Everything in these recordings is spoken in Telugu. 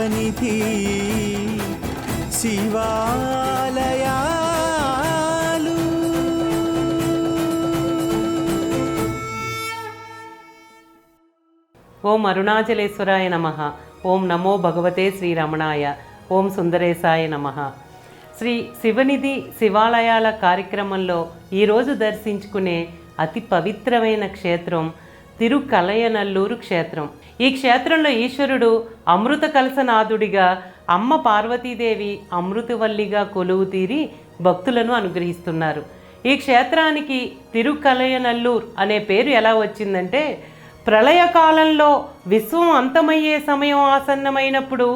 సన్నిధి శివాలయాలు. ఓం అరుణాచలేశ్వరాయ నమః. ఓం నమో భగవతే శ్రీరమణాయ. ఓం సుందరేశాయ నమః. శ్రీ శివనిధి శివాలయాల కార్యక్రమంలో ఈరోజు దర్శించుకునే అతి పవిత్రమైన క్షేత్రం తిరుకలయనల్లూరు క్షేత్రం. ఈ క్షేత్రంలో ఈశ్వరుడు అమృత కలశనాథుడిగా, అమ్మ పార్వతీదేవి అమృతవల్లిగా కొలువు తీరి భక్తులను అనుగ్రహిస్తున్నారు. ఈ క్షేత్రానికి తిరుకలయనల్లూర్ అనే పేరు ఎలా వచ్చిందంటే, ప్రళయకాలంలో విశ్వం అంతమయ్యే సమయం ఆసన్నమైనప్పుడు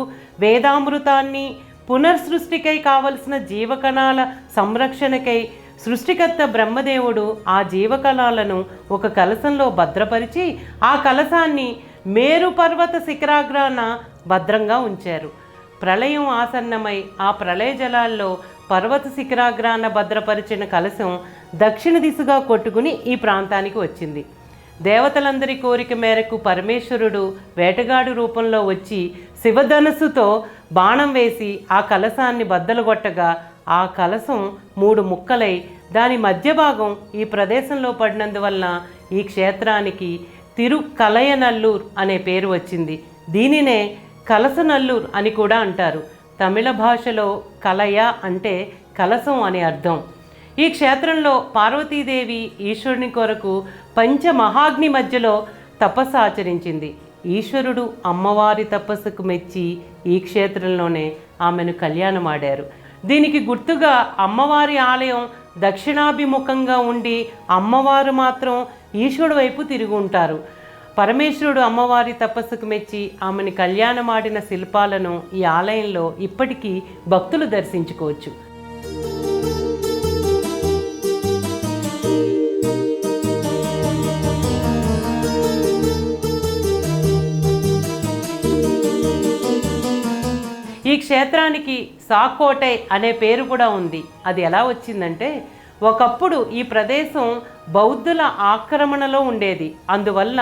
వేదామృతాన్ని పునర్సృష్టికై కావలసిన జీవకణాల సంరక్షణకై సృష్టికర్త బ్రహ్మదేవుడు ఆ జీవకణాలను ఒక కలశంలో భద్రపరిచి ఆ కలశాన్ని మేరు పర్వత శిఖరాగ్రాన భద్రంగా ఉంచారు. ప్రళయం ఆసన్నమై ఆ ప్రళయ జలాల్లో పర్వత శిఖరాగ్రాన భద్రపరిచిన కలశం దక్షిణ దిశగా కొట్టుకుని ఈ ప్రాంతానికి వచ్చింది. దేవతలందరి కోరిక మేరకు పరమేశ్వరుడు వేటగాడు రూపంలో వచ్చి శివధనుస్సుతో బాణం వేసి ఆ కలశాన్ని బద్దలుగొట్టగా ఆ కలశం 3 ముక్కలై దాని మధ్య భాగం ఈ ప్రదేశంలో పడినందువలన ఈ క్షేత్రానికి తిరుకలయనల్లూర్ అనే పేరు వచ్చింది. దీనినే కలశనల్లూర్ అని కూడా అంటారు. తమిళ భాషలో కలయ అంటే కలశం అని అర్థం. ఈ క్షేత్రంలో పార్వతీదేవి ఈశ్వరుని కొరకు పంచమహాగ్ని మధ్యలో తపస్సు ఆచరించింది. ఈశ్వరుడు అమ్మవారి తపస్సుకు మెచ్చి ఈ క్షేత్రంలోనే ఆమెను కళ్యాణమాడారు. దీనికి గుర్తుగా అమ్మవారి ఆలయం దక్షిణాభిముఖంగా ఉండి అమ్మవారు మాత్రం ఈశ్వరుడు వైపు తిరిగి ఉంటారు. పరమేశ్వరుడు అమ్మవారి తపస్సుకు మెచ్చి ఆమెను కళ్యాణమాడిన శిల్పాలను ఈ ఆలయంలో ఇప్పటికీ భక్తులు దర్శించుకోవచ్చు. ఈ క్షేత్రానికి సాకోటై అనే పేరు కూడా ఉంది. అది ఎలా వచ్చిందంటే, ఒకప్పుడు ఈ ప్రదేశం బౌద్ధుల ఆక్రమణలో ఉండేది. అందువల్ల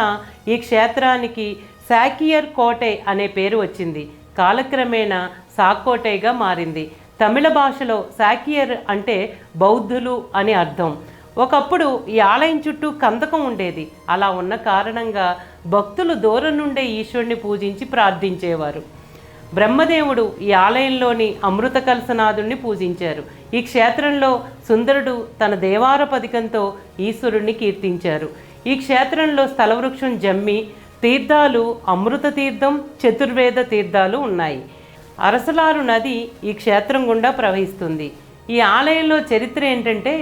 ఈ క్షేత్రానికి సాకియర్ కోటై అనే పేరు వచ్చింది. కాలక్రమేణా సాకోటైగా మారింది. తమిళ భాషలో సాకియర్ అంటే బౌద్ధులు అని అర్థం. ఒకప్పుడు ఈ ఆలయం చుట్టూ కందకం ఉండేది. అలా ఉన్న కారణంగా భక్తులు దూరం నుండే ఈశ్వరుని పూజించి ప్రార్థించేవారు. బ్రహ్మదేవుడు ఈ ఆలయంలోని అమృత కలశనాథుడిని పూజించారు. ఈ క్షేత్రంలో సుందరుడు తన దేవార పథకంతో ఈశ్వరుణ్ణి కీర్తించారు. ఈ క్షేత్రంలో స్థలవృక్షం జమ్మి, తీర్థాలు అమృత తీర్థం, చతుర్వేద తీర్థాలు ఉన్నాయి. అరసలారు నది ఈ క్షేత్రం గుండా ప్రవహిస్తుంది. ఈ ఆలయంలో చరిత్ర ఏంటంటే,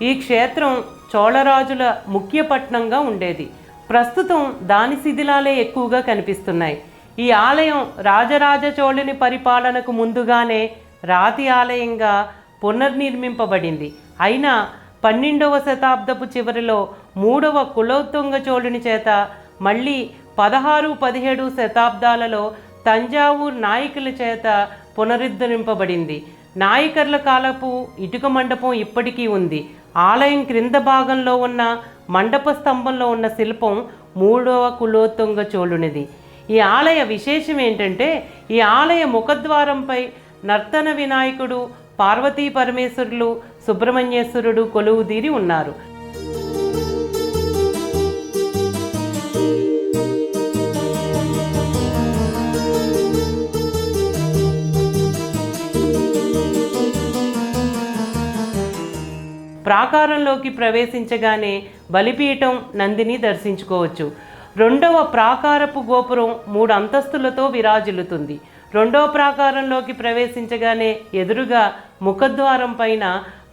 ఈ క్షేత్రం చోళరాజుల ముఖ్య పట్టణంగా ఉండేది. ప్రస్తుతం దాని శిథిలాలే ఎక్కువగా కనిపిస్తున్నాయి. ఈ ఆలయం రాజరాజ చోళుని పరిపాలనకు ముందుగానే రాతి ఆలయంగా పునర్నిర్మింపబడింది. అయినా 12వ శతాబ్దపు చివరిలో 3వ కులోత్తుంగ చోళుని చేత మళ్ళీ 16, 17 శతాబ్దాలలో తంజావూర్ నాయకుల చేత పునరుద్ధరింపబడింది. నాయకర్ల కాలపు ఇటుక మండపం ఇప్పటికీ ఉంది. ఆలయం క్రింద భాగంలో ఉన్న మండప స్తంభంలో ఉన్న శిల్పం 3వ కులోత్తుంగ చోళునిది. ఈ ఆలయ విశేషం ఏంటంటే, ఈ ఆలయ ముఖద్వారంపై నర్తన వినాయకుడు, పార్వతీ పరమేశ్వరులు, సుబ్రహ్మణ్యేశ్వరుడు కొలువుదీరి ఉన్నారు. ప్రాకారంలోకి ప్రవేశించగానే బలిపీఠం, నందిని దర్శించుకోవచ్చు. 2వ ప్రాకారపు గోపురం 3 అంతస్తులతో విరాజిల్లుతుంది. 2వ ప్రాకారంలోకి ప్రవేశించగానే ఎదురుగా ముఖద్వారం పైన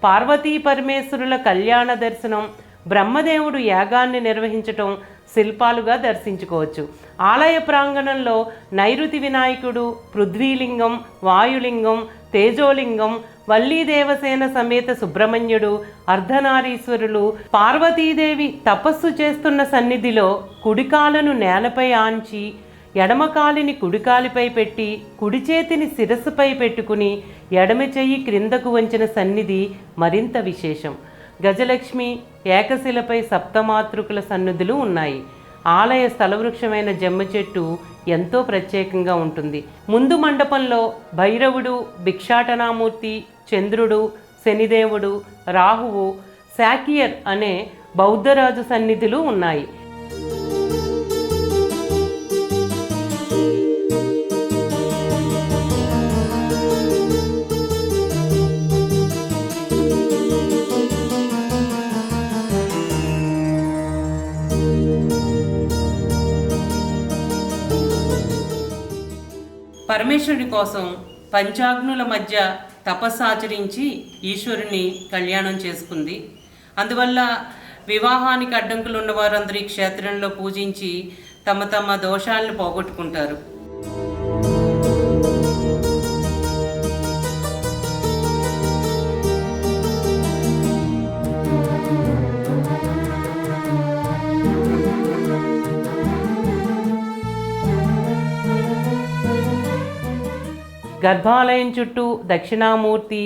పార్వతీ పరమేశ్వరుల కళ్యాణ దర్శనం, బ్రహ్మదేవుడు యాగాన్ని నిర్వహించటం శిల్పాలుగా దర్శించుకోవచ్చు. ఆలయ ప్రాంగణంలో నైరుతి వినాయకుడు, పృథ్వీలింగం, వాయులింగం, తేజోలింగం, వల్లీదేవసేన సమేత సుబ్రహ్మణ్యుడు, అర్ధనారీశ్వరులు, పార్వతీదేవి తపస్సు చేస్తున్న సన్నిధిలో కుడికాలను నేలపై ఆంచి ఎడమకాలిని కుడికాలిపై పెట్టి కుడి చేతిని శిరస్సుపై పెట్టుకుని ఎడమ చెయ్యి క్రిందకు వంచిన సన్నిధి మరింత విశేషం. గజలక్ష్మి, ఏకశిలపై సప్తమాతృకుల సన్నిధులు ఉన్నాయి. ఆలయ స్థలవృక్షమైన జమ్మ చెట్టు ఎంతో ప్రత్యేకంగా ఉంటుంది. ముందు మండపంలో భైరవుడు, భిక్షాటనామూర్తి, చంద్రుడు, శనిదేవుడు, రాహువు, శాకియర్ అనే బౌద్ధరాజు సన్నిధులు ఉన్నాయి. పరమేశ్వరుడి కోసం పంచాగ్నుల మధ్య తపస్సు ఆచరించి ఈశ్వరుని కళ్యాణం చేసుకుంది. అందువల్ల వివాహానికి అడ్డంకులు ఉన్న వారందరూ ఈ క్షేత్రంలో పూజించి తమ తమ దోషాలను పోగొట్టుకుంటారు. గర్భాలయం చుట్టూ దక్షిణామూర్తి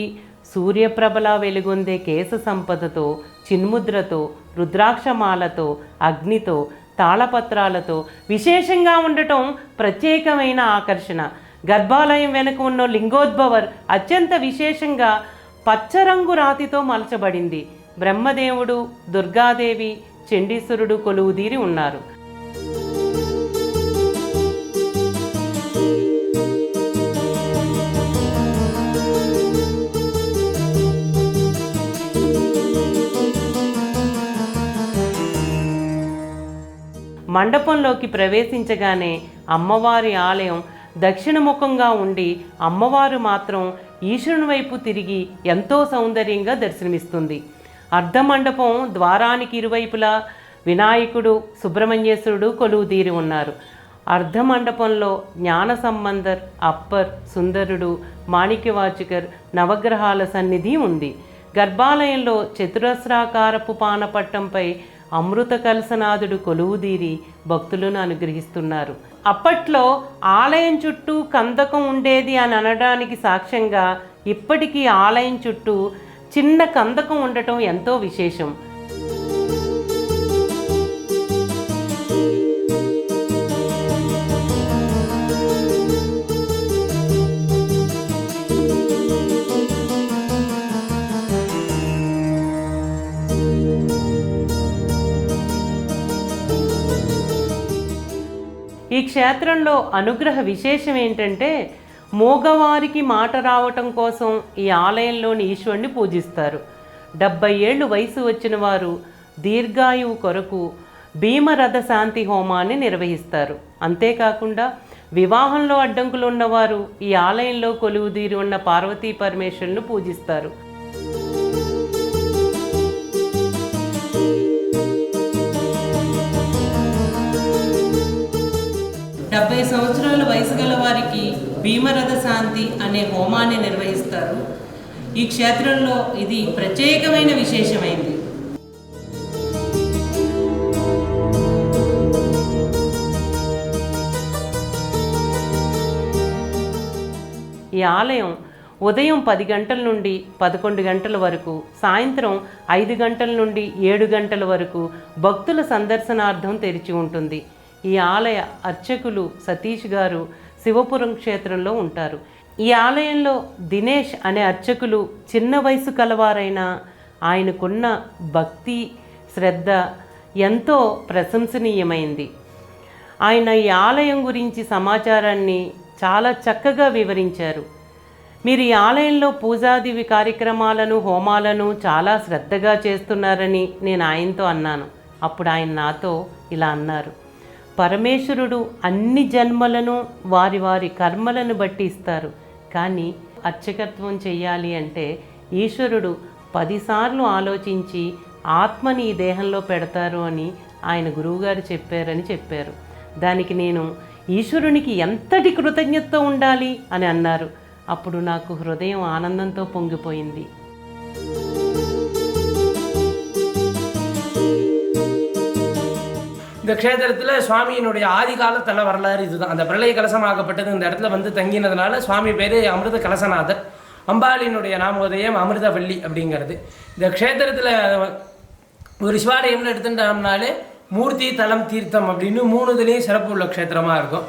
సూర్యప్రభలా వెలుగొందే కేశ సంపదతో, చిన్ముద్రతో, రుద్రాక్షమాలతో, అగ్నితో, తాళపత్రాలతో విశేషంగా ఉండటం ప్రత్యేకమైన ఆకర్షణ. గర్భాలయం వెనుక ఉన్న లింగోద్భవర్ అత్యంత విశేషంగా పచ్చరంగు రాతితో మలచబడింది. బ్రహ్మదేవుడు, దుర్గాదేవి, చండీశ్వరుడు కొలువుదీరి ఉన్నారు. మండపంలోకి ప్రవేశించగానే అమ్మవారి ఆలయం దక్షిణముఖంగా ఉండి అమ్మవారు మాత్రం ఈశ్వరుని వైపు తిరిగి ఎంతో సౌందర్యంగా దర్శనమిస్తుంది. అర్ధమండపం ద్వారానికి ఇరువైపులా వినాయకుడు, సుబ్రహ్మణ్యేశ్వరుడు కొలువుదీరి ఉన్నారు. అర్ధమండపంలో జ్ఞాన సంబంధర్, అప్పర్, సుందరుడు, మాణిక్యవాచకర్, నవగ్రహాల సన్నిధి ఉంది. గర్భాలయంలో చతురస్రాకారపు పానపట్టంపై అమృత కలసనాథుడు కొలువుదీరి భక్తులను అనుగ్రహిస్తున్నారు. అప్పట్లో ఆలయం చుట్టూ కందకం ఉండేది అని అనడానికి సాక్ష్యంగా ఇప్పటికీ ఆలయం చుట్టూ చిన్న కందకం ఉండటం ఎంతో విశేషం. ఈ క్షేత్రంలో అనుగ్రహ విశేషం ఏంటంటే మూగవారికి మాట రావటం కోసం ఈ ఆలయంలోని ఈశ్వరుని పూజిస్తారు. 70 ఏళ్ళు వయసు వచ్చిన వారు దీర్ఘాయువు కొరకు భీమరథ శాంతి హోమాన్ని నిర్వహిస్తారు. అంతేకాకుండా వివాహంలో అడ్డంకులు ఉన్నవారు ఈ ఆలయంలో కొలువుదీరి ఉన్న పార్వతీ పరమేశ్వరులను పూజిస్తారు. 70 సంవత్సరాల వయసు గల వారికి భీమరథ శాంతి అనే హోమాన్ని నిర్వహిస్తారు. ఈ క్షేత్రంలో ఇది ప్రత్యేకమైన విశేషమైంది. ఈ ఆలయం ఉదయం 10 గంటల నుండి 11 గంటల వరకు, సాయంత్రం 5 గంటల నుండి 7 గంటల వరకు భక్తుల సందర్శనార్థం తెరిచి ఉంటుంది. ఈ ఆలయ అర్చకులు సతీష్ గారు శివపురం క్షేత్రంలో ఉంటారు. ఈ ఆలయంలో దినేష్ అనే అర్చకులు చిన్న వయసు కలవారైనా ఆయనకున్న భక్తి, శ్రద్ధ ఎంతో ప్రశంసనీయమైంది. ఆయన ఈ ఆలయం గురించి సమాచారాన్ని చాలా చక్కగా వివరించారు. మీరు ఈ ఆలయంలో పూజాది కార్యక్రమాలను, హోమాలను చాలా శ్రద్ధగా చేస్తున్నారని నేను ఆయనతో అన్నాను. అప్పుడు ఆయన నాతో ఇలా అన్నారు: పరమేశ్వరుడు అన్ని జన్మలను వారి వారి కర్మలను బట్టి ఇస్తారు, కానీ అర్చకత్వం చెయ్యాలి అంటే ఈశ్వరుడు 10 సార్లు ఆలోచించి ఆత్మని ఈ దేహంలో పెడతారు అని ఆయన గురువుగారు చెప్పారని చెప్పారు. దానికి నేను ఈశ్వరునికి ఎంతటి కృతజ్ఞతతో ఉండాలి అని అన్నారు. అప్పుడు నాకు హృదయం ఆనందంతో పొంగిపోయింది. இந்த க்ஷேத்திரத்தில் சுவாமியினுடைய ஆதிகாலத்தல வரலாறு இதுதான். அந்த பிரளய கலசமாகப்பட்டது இந்த இடத்துல வந்து தங்கினதுனால சுவாமி பேர் அமிர்த கலசநாதர். அம்பாளினுடைய நாமோதயம் அமிர்தவள்ளி அப்படிங்கிறது. இந்த க்ஷேத்திரத்தில் ஒரு சிவாலயம்னு எடுத்துட்டோம்னாலே மூர்த்தி தலம் தீர்த்தம் அப்படின்னு 3 இதுலேயும் சிறப்பு உள்ள க்ஷேத்திரமாக இருக்கும்.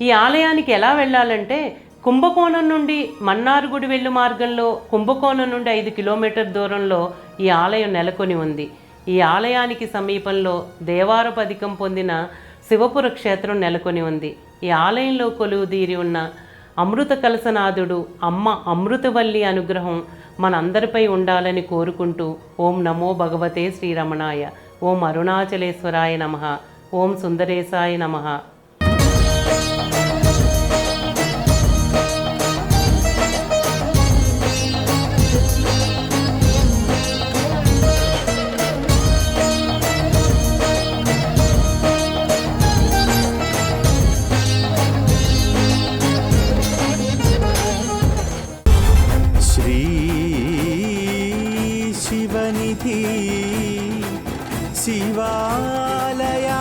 ఈ ఆలయానికి ఎలా వెళ్ళాలంటే కుంభకోణం నుండి మన్నార్గుడి వెళ్ళు మార్గంలో కుంభకోణం నుండి 5 కిలోమీటర్ దూరంలో ఈ ఆలయం నెలకొని ఉంది. ఈ ఆలయానికి సమీపంలో దేవారపదికం పొందిన శివపుర క్షేత్రం నెలకొని ఉంది. ఈ ఆలయంలో కొలువుదీరి ఉన్న అమృత కలశనాథుడు అమ్మ అమృతవల్లి అనుగ్రహం మనందరిపై ఉండాలని కోరుకుంటూ ఓం నమో భగవతే శ్రీరమణాయ, ఓం అరుణాచలేశ్వరాయ నమః, ఓం సుందరేశాయ నమః. शिवनिधि शिवालया